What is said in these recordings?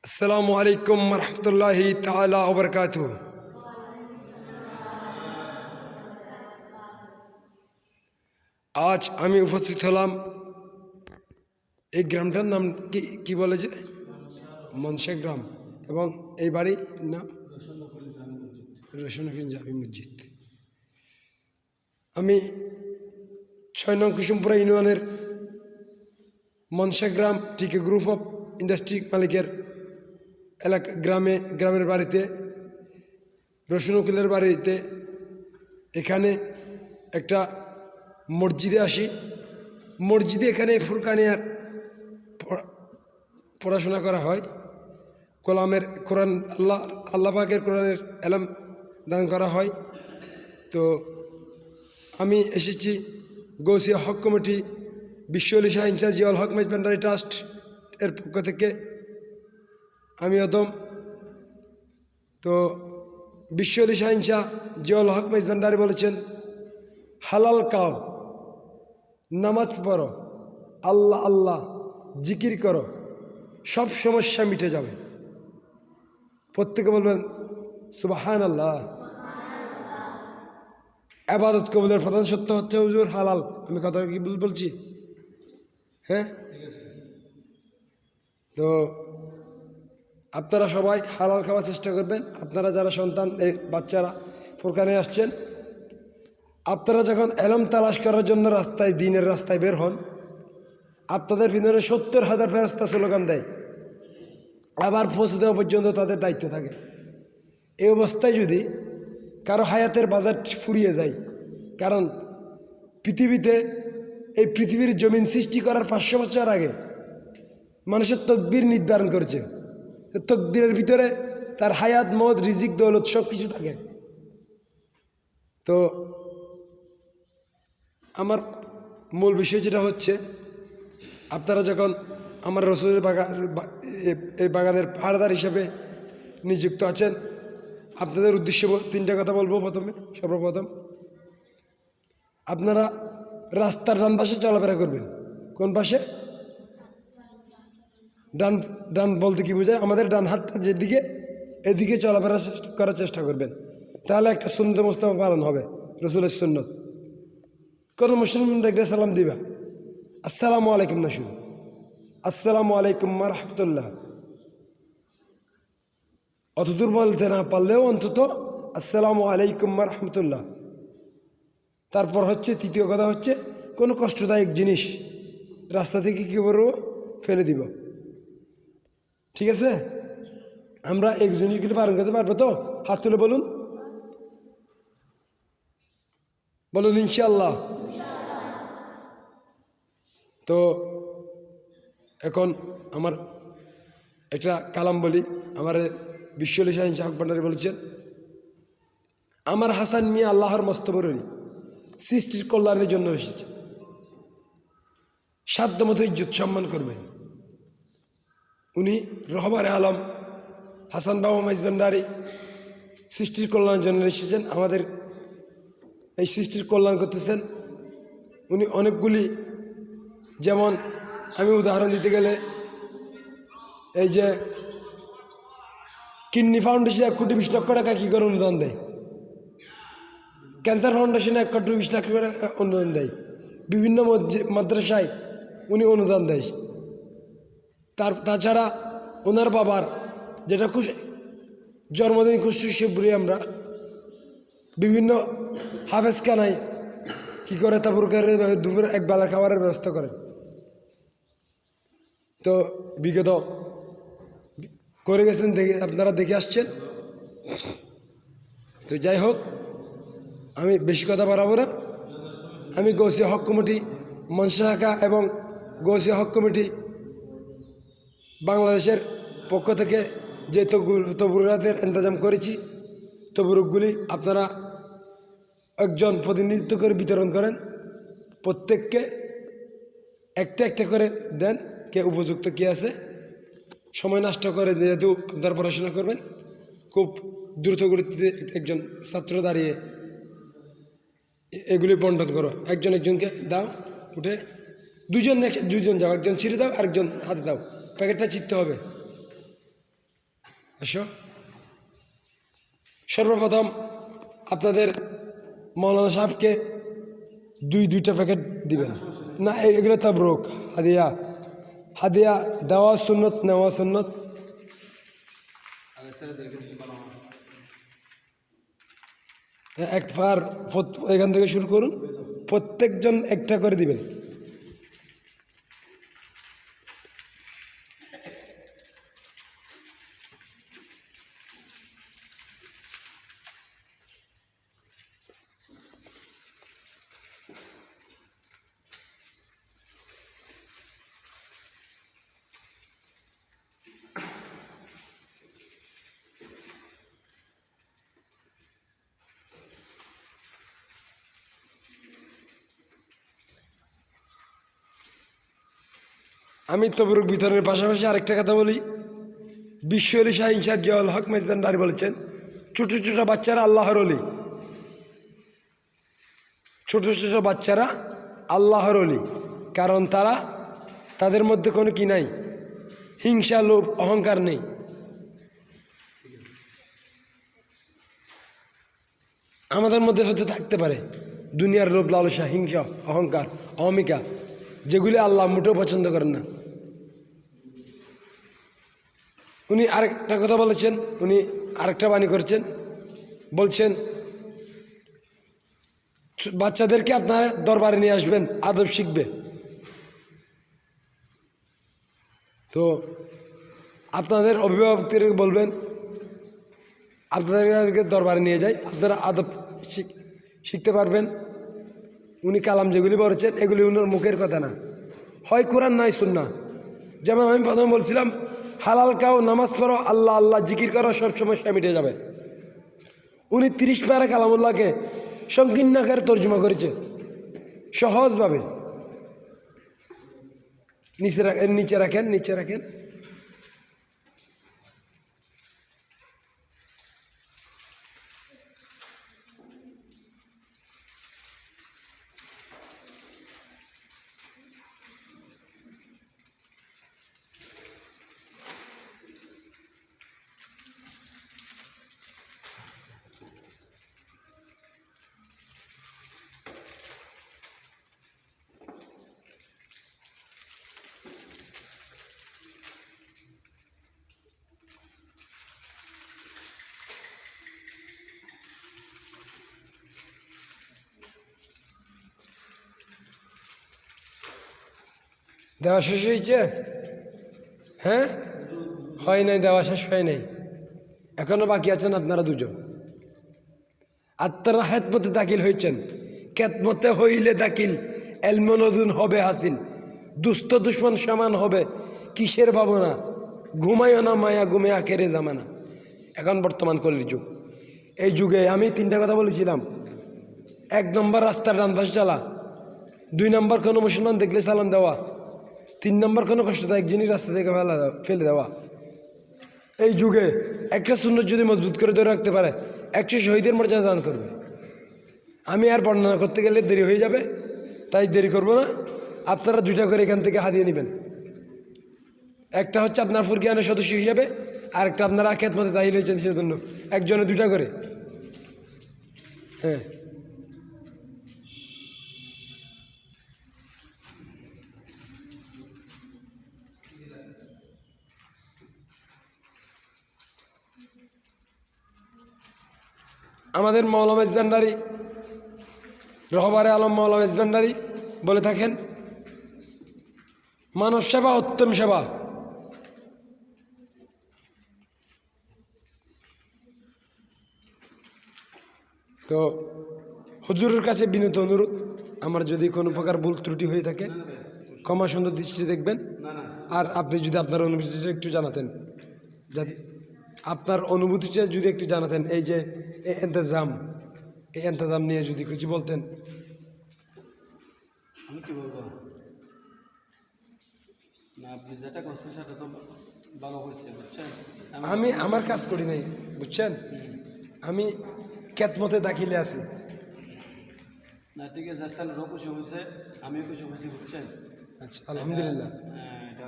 আসসালামু আলাইকুম রহমতুল্লাহি তাআলা ওয়া বারাকাতুহু। আজ আমি উপস্থিত হলাম এই গ্রামটার নাম কি বলে যে মনসা গ্রাম, এবং এই বাড়ির নাম রসুনগঞ্জ জামি মসজিদ। আমি ৬ নং কুসুমপুরা ইউনিয়নের মনসা গ্রাম টিকে গ্রুপ অফ ইন্ডাস্ট্রি মালিকের এলাকা গ্রামের বাড়িতে, রসুন উকিলের বাড়িতে, এখানে একটা মসজিদে আসি। মসজিদে এখানে ফুরকানিয়ার পড়াশোনা করা হয়, কোরআন আল্লাহ পাকের কোরআনের এলম দান করা হয়। তো আমি এসেছি Gausia hoc committee বিশ্বলি Shah in charge Ziaul হক মেজবান্ডারি ট্রাস্ট এর পক্ষ থেকে। আমি অদম তো বিশ্বলি শাহ ইনচার্জ জিয়াউল হক মেজবান্ডারি বলেছেন, হালাল খাও, নামাজ পড়ো, আল্লাহ আল্লাহ জিকির করো, সব সমস্যা মিটে যাবে। প্রত্যেকে বলবেন সুবহানাল্লাহ। ইবাদত কবুলের প্রধান সত্য হচ্ছে হুজুর হালাল। আমি কথা কি বলছি? হ্যাঁ, তো আপনারা সবাই হালাল খাওয়ার চেষ্টা করবেন। আপনারা যারা সন্তান বাচ্চারা ফুরকানে আসছেন, আপনারা যখন এলম তালাশ করার জন্য রাস্তায় দিনের রাস্তায় বের হন, আপনাদের ভিতরে ৭০,০০০ ফেরেশতা স্লোগান দেয়, আবার পৌঁছে দেওয়া পর্যন্ত তাদের দায়িত্ব থাকে। এই অবস্থায় যদি কারো হায়াতের বাজার ফুরিয়ে যায়, কারণ এই পৃথিবীর জমিন সৃষ্টি করার ৫০০ বছর আগে মানুষের তকদির নির্ধারণ করেছে। তকদিরের ভিতরে তার হায়াত, মদ, রিজিক, দৌলত সব কিছু থাকে। তো আমার মূল বিষয় যেটা হচ্ছে, আপনারা যখন আমার রসুলের এই বাগানের পাহাড়দার হিসাবে নিযুক্ত আছেন, আপনাদের উদ্দেশ্যে 3টা কথা বলবো। সর্বপ্রথম আপনারা রাস্তার ডান পাশে চলাফেরা করবেন। কোন পাশে? ডান বলতে কি বোঝায়? আমাদের ডান হাতটা যেদিকে, এদিকে চলাফেরা করার চেষ্টা করবেন। তাহলে একটা সুন্নত মুস্তাফা পালন হবে, রসুলের সুন্নত। কোনো মুসলমান দেখলে সালাম দিবা, আসসালামু আলাইকুম না, শুধু আসসালামু আলাইকুম রাহমাতুল্লাহ। অতদূর বলতে না পারলেও অন্তত আসসালামু আলাইকুম রাহমাতুল্লাহ। তারপর হচ্ছে তৃতীয় কথা হচ্ছে, কোনো কষ্টদায়ক জিনিস রাস্তা থেকে কী করবো, ফেলে দিব। ঠিক আছে? আমরা এক জিনিসগুলো পালন করতে পারবো তো? হাত তুলে বলুন ইনশাআল্লাহ। তো এখন আমার একটা কালাম বলি। আমার বিশ্বলি শাহ ইনচার্জ ভান্ডারী বলেছেন, আমার হাসান মিয়া আল্লাহর মস্ত বরণী, সৃষ্টির কল্যাণের জন্য এসেছে, সাধ্যমতো ইজ্জত সম্মান করবে। উনি রহবারে আলম হাসান বাবা মেজবান্ডারি সৃষ্টির কল্যাণের জন্য এসেছেন, আমাদের এই সৃষ্টির কল্যাণ করতেছেন। উনি অনেকগুলি, যেমন আমি উদাহরণ দিতে গেলে, এই যে কিডনি ফাউন্ডেশন 1,20,00,000 টাকা কী করে অনুদান দেয়, ক্যান্সার ফাউন্ডেশন 1,20,00,000 টাকা অনুদান দেয়, বিভিন্ন মাদ্রাসায় উনি অনুদান দেয়। তাছাড়া ওনার বাবার যেটা জন্মদিন খুশি বলি আমরা, বিভিন্ন হাফেজখানায় কী করে তাবরুকের দুপুরে এক বেলা খাবারের ব্যবস্থা করেন। তো বিগত করে গেছেন, আপনারা দেখে আসছেন। তো যাই হোক, আমি বেশি কথা বাড়াবো না। আমি গৌসিয়া হক কমিটি মনসা শাখা এবং গৌসিয়া হক কমিটি বাংলাদেশের পক্ষ থেকে যে তবরুকাতের ইন্তজাম করেছি, তবরুকগুলি আপনারা একজন প্রতিনিধিত্ব করে বিতরণ করেন, প্রত্যেককে একটা একটা করে দেন, কে উপযুক্ত কে আছে। সময় নষ্ট করে, যেহেতু আপনারা পড়াশোনা করবেন, খুব দ্রুত গতিতে একজন ছাত্র দাঁড়িয়ে এগুলি বন্টন করো, একজনকে দাও, উঠে দুজন যাও, একজন ছিঁড়ে দাও, আরেকজন হাতে দাও, প্যাকেটটা ছিঁড়তে হবে। আসো। সর্বপ্রথম আপনাদের মৌলানা সাহেবকে দুইটা প্যাকেট দিবেন। না, এগুলো তাবরুক, হাদিয়া। হাদিয়া দেওয়া সুন্নত, নেওয়া সুন্নত। একবার এখান থেকে শুরু করুন, প্রত্যেকজন একটা করে দিবেন। আমি তবরুক বিতরণের পাশাপাশি আরেকটা কথা বলি। বিশ্ব অলি শাহ ইনসাদ জিয়াউল হক মেজবান্ডারি বলেছেন, ছোট ছোট বাচ্চারা আল্লাহর অলি। ছোট ছোট বাচ্চারা আল্লাহর অলি, কারণ তাদের মধ্যে কোনো কি নাই, হিংসা, লোভ, অহংকার নেই। আমাদের মধ্যে হতে থাকতে পারে দুনিয়ার লোভ, লালসা, হিংসা, অহংকার, অহমিকা, যেগুলি আল্লাহ মোটেও পছন্দ করেন না। উনি আরেকটা কথা বলেছেন, উনি আরেকটা বাণী করেছেন, বলছেন বাচ্চাদেরকে আপনারা দরবারে নিয়ে আসবেন, আদব শিখবে। তো আপনাদের অভিভাবকদেরকে বলবেন আপনাদেরকে দরবারে নিয়ে যাই, আপনারা আদব শিখতে পারবেন। উনি কালাম যেগুলি বলেছেন এগুলি উনার মুখের কথা না, হয় কোরআন নাই সুন্নাহ। যেমন আমি প্রথমে বলছিলাম, হালাল খাও, নামাজ পড়ো, আল্লাহ আল্লাহ জিকির করো, সব সমস্যা মিটে যাবে। উনি 30 পারা কালামুল্লাহকে সংকীর্ণ আকারে তর্জমা করেছে সহজভাবে। নিচে রাখেন। দেওয়া শেষ হয়েছে? হ্যাঁ, হয় নাই, দেওয়া শেষ হয় নাই, এখনো বাকি আছেন আপনারা দুজন। আত্মারা হেতমতে দাখিল হয়েছেন, কেতমতে হইলে দাখিল, এলমনদুন হবে হাসিল, দুস্থ দুশ্মন সমান হবে, কিসের ভাবনা, ঘুমাইও না মায়া, ঘুমে আখেরে জামানা। এখন বর্তমান কলির যুগ। এই যুগে আমি 3টা কথা বলেছিলাম। 1 নম্বর রাস্তার ডান পাশে চালা, 2 নম্বর কোনো মুসলমান দেখলে সালাম দেওয়া, 3 নম্বর কোনো কষ্টদায়ক জিনিস রাস্তা থেকে ফেলে দেওয়া। এই যুগে একটা সুন্নত যদি মজবুত করে ধরে রাখতে পারে, 100 শহীদের মর্যাদা দান করবে। আমি আর বর্ণনা করতে গেলে দেরি হয়ে যাবে, তাই দেরি করব না। আপনারা 2টা করে এখান থেকে হাদিয়া নেবেন। একটা হচ্ছে আপনার ফুরকিয়ানের সদস্য হিসাবে, আর একটা আপনারা আখেত মতে দাখিল হয়েছেন সেজন্য, একজনে 2টা করে। হ্যাঁ, আমাদের মৌলানা মেজবান্ডারি, রহবারে আলম মৌলানা মেজবান্ডারি বলে থাকেন, মানব সেবা উত্তম সেবা। তো হুজুরের কাছে বিনীত অনুরোধ, আমার যদি কোনো প্রকার ভুল ত্রুটি হয়ে থাকে ক্ষমা সুন্দর দৃষ্টিতে দেখবেন। আর আপনি যদি আপনার অনুভূতিটা একটু জানাতেন, যাতে আপনার অনুভূতিটা যদি একটু জানাতেন, এই যে এই এন্তেজাম নিয়ে যদি কিছু বলতেন। আমি কি বলবো না, আপনি যেটা করছেন সেটা তো ভালো হয়েছে, বুঝছেন। আমি আমার কাজ করি নাই, বুঝছেন, আমি কেতমতে দাখিলে আছি। না ঠিক আছে, স্যারেরও খুশি হয়েছে, আমিও খুশি হয়েছি, বুঝছেন। আচ্ছা, আলহামদুলিল্লাহ। এটা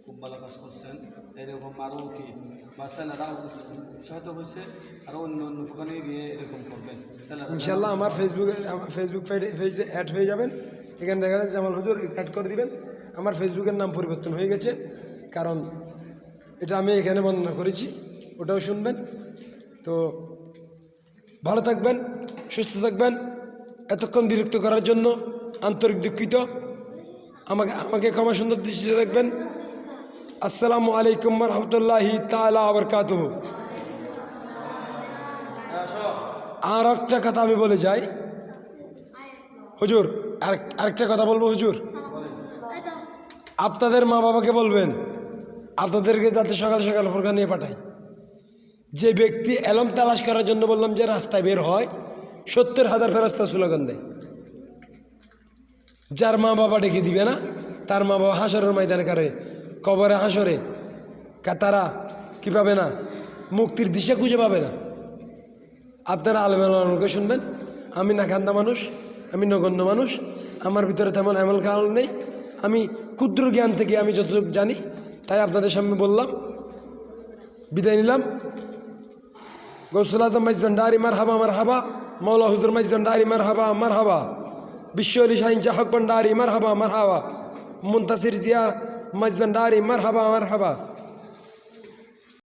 খুব ভালো কাজ করছেন, এরকম আরও কি বা ছেলেরাও উৎসাহিত হয়েছে, আরও অন্য অন্য প্রোগ্রামে গিয়ে এরকম করবেন ছেলেরা। ইনশাল্লাহ আমার ফেসবুক পেজে অ্যাড হয়ে যাবেন, এখানে দেখা যাচ্ছে জামাল হুজুর অ্যাড করে দিবেন। আমার ফেসবুকের নাম পরিবর্তন হয়ে গেছে, কারণ এটা আমি এখানে বর্ণনা করেছি, ওটাও শুনবেন। তো ভালো থাকবেন, সুস্থ থাকবেন। এতক্ষণ বিরক্ত করার জন্য আন্তরিক দুঃখিত, আমাকে ক্ষমা সুন্দর দৃষ্টিতে দেখবেন। আসসালামু আলাইকুম রহমতুল্লাহি তাআলা ওয়া বারাকাতুহু। আর একটা কথা আমি বলে যাই হুজুর, আরেকটা কথা বলবো হুজুর, আপনাদের মা বাবাকে বলবেন আপনাদেরকে যাতে সকাল সকাল ফোরকা নিয়ে পাঠায়। যে ব্যক্তি এলম তালাশ করার জন্য বললাম যে রাস্তায় বের হয়, 70,000 ফেরেশতা স্লোগান দেয়। যার মা বাবা ডেকে দিবে না, তার মা বাবা হাসরের ময়দানে কারে কবরে হাসরে তারা কী পাবে না, মুক্তির দিশা খুঁজে পাবে না। আপনারা আলেমকে শুনবেন। আমি নাকান্দা মানুষ, আমি নগণ্য মানুষ, আমার ভিতরে তেমন এমন কারণ নেই। আমি ক্ষুদ্র জ্ঞান থেকে আমি যতটুকু জানি তাই আপনাদের সামনে বললাম। বিদায় নিলাম। গৌসুল আজম মাইজ ভান্ডারি মারহাবা মারহাবা, মৌলা হুজুর মাইজ ভান্ডারি মারহাবা মারহাবা, বিশ্ব আলী শাহিন চাহক ভান্ডারি মারহাবা মারহাবা, মুনতাসির জিয়া মাইজ ভান্ডারি মারহাবা মারহাবা।